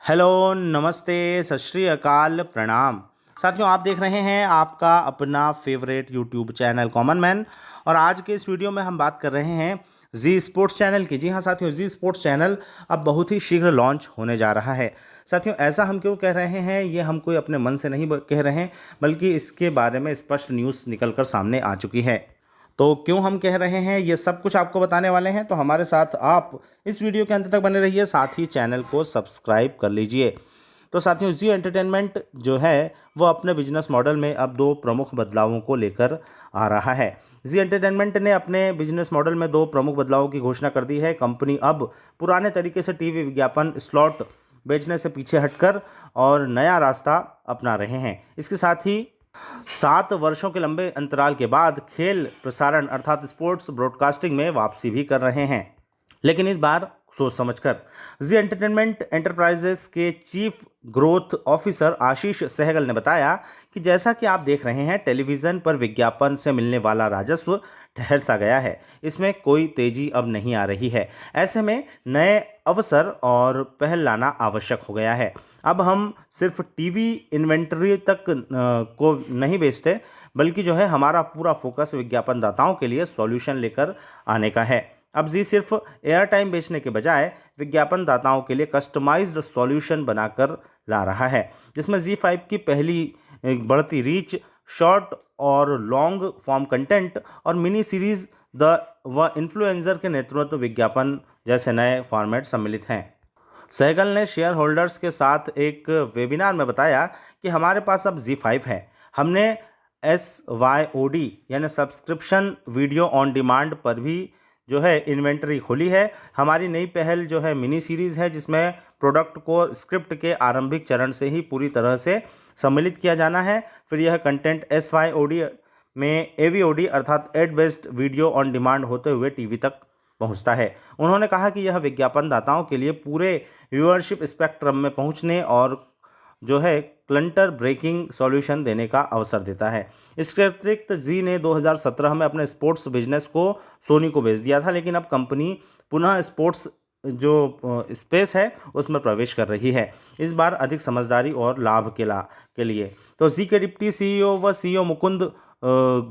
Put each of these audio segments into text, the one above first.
Hello, नमस्ते, सत श्री अकाल, प्रणाम। साथियों, आप देख रहे हैं आपका अपना favourite YouTube channel common man. और आज के इस वीडियो में हम बात कर रहे हैं जी स्पोर्ट्स चैनल की। जी हाँ साथियों, जी स्पोर्ट्स चैनल अब बहुत ही शीघ्र लॉन्च होने जा रहा है। साथियों, ऐसा हम क्यों कह रहे हैं, ये हम कोई अपने मन से नहीं कह रहे हैं, बल्कि इसके बारे में स्पष्ट न्यूज़ निकल कर सामने आ चुकी है। तो क्यों हम कह रहे हैं, ये सब कुछ आपको बताने वाले हैं, तो हमारे साथ आप इस वीडियो के अंत तक बने रहिए। साथ ही चैनल को सब्सक्राइब कर लीजिए। तो साथियों, जी एंटरटेनमेंट जो है वो अपने बिजनेस मॉडल में अब दो प्रमुख बदलावों को लेकर आ रहा है। जी एंटरटेनमेंट ने अपने बिजनेस मॉडल में दो प्रमुख बदलावों की घोषणा कर दी है। कंपनी अब पुराने तरीके से टीवी विज्ञापन स्लॉट बेचने से पीछे हटकर और नया रास्ता अपना रहे हैं। इसके साथ ही 7 वर्षों के लंबे अंतराल के बाद खेल प्रसारण अर्थात स्पोर्ट्स ब्रॉडकास्टिंग में वापसी भी कर रहे हैं, लेकिन इस बार सोच समझकर। जी एंटरटेनमेंट एंटरप्राइजेस के चीफ ग्रोथ ऑफिसर आशीष सहगल ने बताया कि जैसा कि आप देख रहे हैं, टेलीविज़न पर विज्ञापन से मिलने वाला राजस्व ठहर सा गया है। इसमें कोई तेजी अब नहीं आ रही है। ऐसे में नए अवसर और पहल लाना आवश्यक हो गया है। अब हम सिर्फ टीवी इन्वेंट्री तक को नहीं बेचते, बल्कि जो है हमारा पूरा फोकस विज्ञापनदाताओं के लिए सॉल्यूशन लेकर आने का है। अब जी सिर्फ एयर टाइम बेचने के बजाय विज्ञापनदाताओं के लिए कस्टमाइज्ड सॉल्यूशन बनाकर ला रहा है, जिसमें जी5 की पहली बढ़ती रीच, शॉर्ट और लॉन्ग फॉर्म कंटेंट और मिनी सीरीज व इन्फ्लुएंसर के नेतृत्व विज्ञापन जैसे नए फॉर्मेट सम्मिलित हैं। सहगल ने शेयर होल्डर्स के साथ एक वेबिनार में बताया कि हमारे पास अब जी5 है। हमने SYOD यानी सब्सक्रिप्शन वीडियो ऑन डिमांड पर भी जो है इन्वेंटरी खोली है। हमारी नई पहल जो है मिनी सीरीज़ है, जिसमें प्रोडक्ट को स्क्रिप्ट के आरंभिक चरण से ही पूरी तरह से सम्मिलित किया जाना है। फिर यह कंटेंट SYOD में AVOD अर्थात ad based video on demand होते हुए टीवी तक पहुंचता है। उन्होंने कहा कि यह विज्ञापनदाताओं के लिए पूरे व्यूअरशिप स्पेक्ट्रम में पहुंचने और जो है क्लंटर ब्रेकिंग सॉल्यूशन देने का अवसर देता है। इसके अतिरिक्त जी ने 2017 में अपने स्पोर्ट्स बिजनेस को सोनी को बेच दिया था, लेकिन अब कंपनी पुनः स्पोर्ट्स जो स्पेस है उसमें प्रवेश कर रही है, इस बार अधिक समझदारी और लाभ के लिए। तो जी के डिप्टी CEO व CEO मुकुंद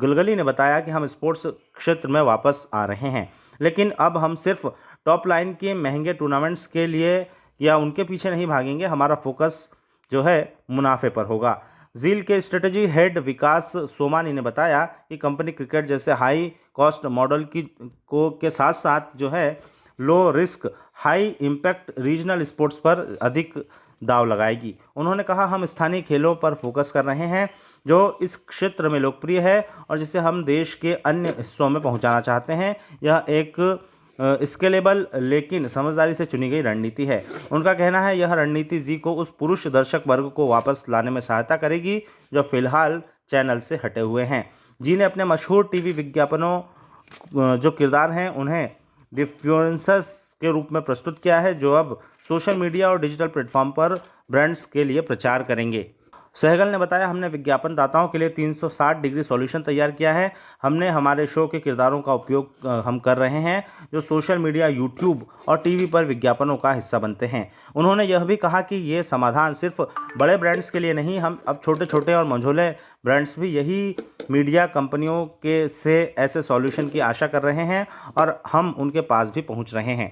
गलगली ने बताया कि हम स्पोर्ट्स क्षेत्र में वापस आ रहे हैं, लेकिन अब हम सिर्फ टॉप लाइन के महंगे टूर्नामेंट्स के लिए या उनके पीछे नहीं भागेंगे। हमारा फोकस जो है मुनाफे पर होगा। जील के स्ट्रेटजी हेड विकास सोमानी ने बताया कि कंपनी क्रिकेट जैसे हाई कॉस्ट मॉडल के साथ साथ जो है low risk high impact regional sports पर अधिक दाव लगाएगी। उन्होंने कहा, हम स्थानीय खेलों पर फोकस कर रहे हैं जो इस क्षेत्र में लोकप्रिय है और जिसे हम देश के अन्य हिस्सों में पहुंचाना चाहते हैं। यह एक स्केलेबल लेकिन समझदारी से चुनी गई रणनीति है। उनका कहना है, यह रणनीति जी को उस पुरुष दर्शक वर्ग को वापस लाने में सहायता करेगी जो फिलहाल चैनल से हटे हुए हैं। जी ने अपने मशहूर टीवी विज्ञापनों जो किरदार हैं उन्हें डिफ्लुएंसर्स के रूप में प्रस्तुत किया है, जो अब सोशल मीडिया और डिजिटल प्लेटफॉर्म पर ब्रांड्स के लिए प्रचार करेंगे। सहगल ने बताया, हमने विज्ञापनदाताओं के लिए 360 डिग्री सॉल्यूशन तैयार किया है। हमने हमारे शो के किरदारों का उपयोग हम कर रहे हैं जो सोशल मीडिया, यूट्यूब और टीवी पर विज्ञापनों का हिस्सा बनते हैं। उन्होंने यह भी कहा कि ये समाधान सिर्फ बड़े ब्रांड्स के लिए नहीं, हम अब छोटे छोटे और मंझोले ब्रांड्स भी यही मीडिया कंपनियों के से ऐसे सॉल्यूशन की आशा कर रहे हैं और हम उनके पास भी पहुंच रहे हैं।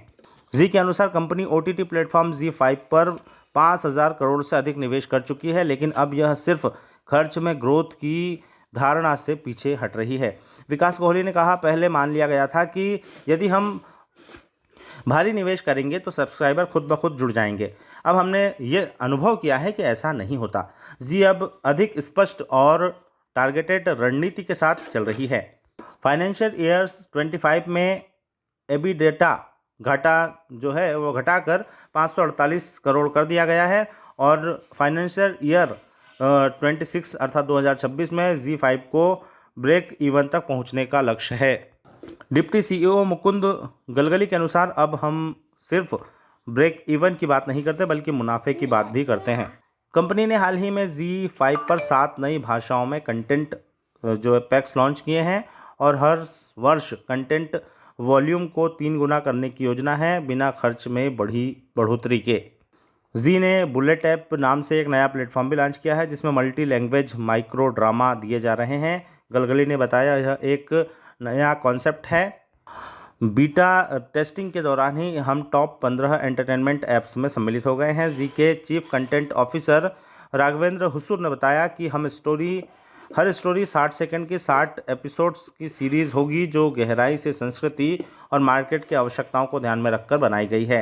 जी के अनुसार कंपनी OTT प्लेटफॉर्म जी5 पर 5,000 करोड़ से अधिक निवेश कर चुकी है, लेकिन अब यह सिर्फ खर्च में ग्रोथ की धारणा से पीछे हट रही है। विकास कोहली ने कहा, पहले मान लिया गया था कि यदि हम भारी निवेश करेंगे तो सब्सक्राइबर खुद ब खुद जुड़ जाएंगे। अब हमने ये अनुभव किया है कि ऐसा नहीं होता। जी अब अधिक स्पष्ट और टारगेटेड रणनीति के साथ चल रही है। फाइनेंशियल ईयर्स 25 में EBITDA घाटा जो है वो घटाकर 548 करोड़ कर दिया गया है और फाइनेंशियल ईयर 26 अर्थात 2026 में जी5 को ब्रेक इवन तक पहुंचने का लक्ष्य है। डिप्टी CEO मुकुंद गलगली के अनुसार, अब हम सिर्फ ब्रेक इवन की बात नहीं करते बल्कि मुनाफे की बात भी करते हैं। कंपनी ने हाल ही में जी5 पर 7 नई भाषाओं में कंटेंट जो पैक्स लॉन्च किए हैं और हर वर्ष कंटेंट वॉल्यूम को 3 गुना करने की योजना है, बिना खर्च में बढ़ोतरी के। जी ने बुलेट ऐप नाम से एक नया प्लेटफॉर्म भी लॉन्च किया है जिसमें मल्टी लैंग्वेज माइक्रो ड्रामा दिए जा रहे हैं। गलगली ने बताया यह एक नया कॉन्सेप्ट है। बीटा टेस्टिंग के दौरान ही हम टॉप 15 एंटरटेनमेंट ऐप्स में सम्मिलित हो गए हैं। जी के chief content officer Raghavendra Hosur ने बताया कि हर स्टोरी 60 सेकंड की 60 एपिसोड्स की सीरीज़ होगी जो गहराई से संस्कृति और मार्केट की आवश्यकताओं को ध्यान में रखकर बनाई गई है।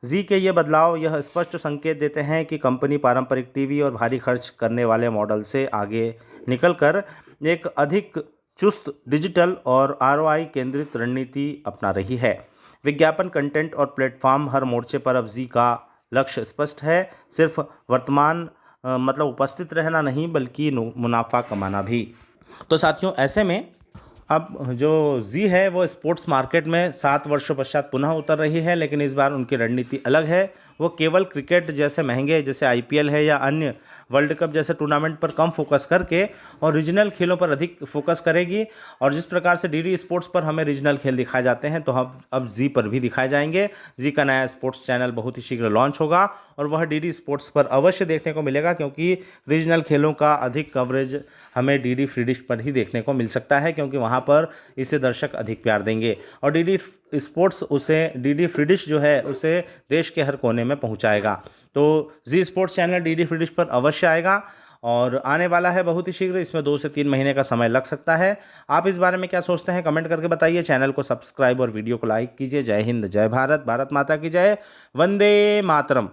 जी के ये बदलाव यह स्पष्ट संकेत देते हैं कि कंपनी पारंपरिक टीवी और भारी खर्च करने वाले मॉडल से आगे निकलकर एक अधिक चुस्त डिजिटल और आरओआई केंद्रित रणनीति अपना रही है। विज्ञापन कंटेंट और प्लेटफॉर्म हर मोर्चे पर अब जी का लक्ष्य स्पष्ट है, सिर्फ वर्तमान मतलब उपस्थित रहना नहीं बल्कि मुनाफा कमाना भी। तो साथियों ऐसे में अब जो जी है वो स्पोर्ट्स मार्केट में 7 वर्षों पश्चात पुनः उतर रही है, लेकिन इस बार उनकी रणनीति अलग है। वो केवल क्रिकेट जैसे महंगे जैसे आईपीएल है या अन्य वर्ल्ड कप जैसे टूर्नामेंट पर कम फोकस करके और रीजनल खेलों पर अधिक फोकस करेगी। और जिस प्रकार से डीडी स्पोर्ट्स पर हमें रीजनल खेल दिखाए जाते हैं तो हम अब जी पर भी दिखाए जाएंगे। जी का नया स्पोर्ट्स चैनल बहुत ही शीघ्र लॉन्च होगा और वह डीडी स्पोर्ट्स पर अवश्य देखने को मिलेगा, क्योंकि रीजनल खेलों का अधिक कवरेज हमें डीडी फ्री डिश पर ही देखने को मिल सकता है, क्योंकि वहाँ पर इसे दर्शक अधिक प्यार देंगे और डीडी स्पोर्ट्स उसे डीडी फ्री डिश जो है उसे देश के हर कोने में पहुँचाएगा। तो जी sports channel DD free dish पर अवश्य आएगा और आने वाला है बहुत ही शीघ्र। इसमें 2 से 3 महीने का समय लग सकता है। आप इस बारे में क्या सोचते हैं कमेंट करके बताइए। चैनल को सब्सक्राइब और वीडियो को लाइक कीजिए। जय हिंद, जय भारत, भारत माता की जय, वंदे मातरम।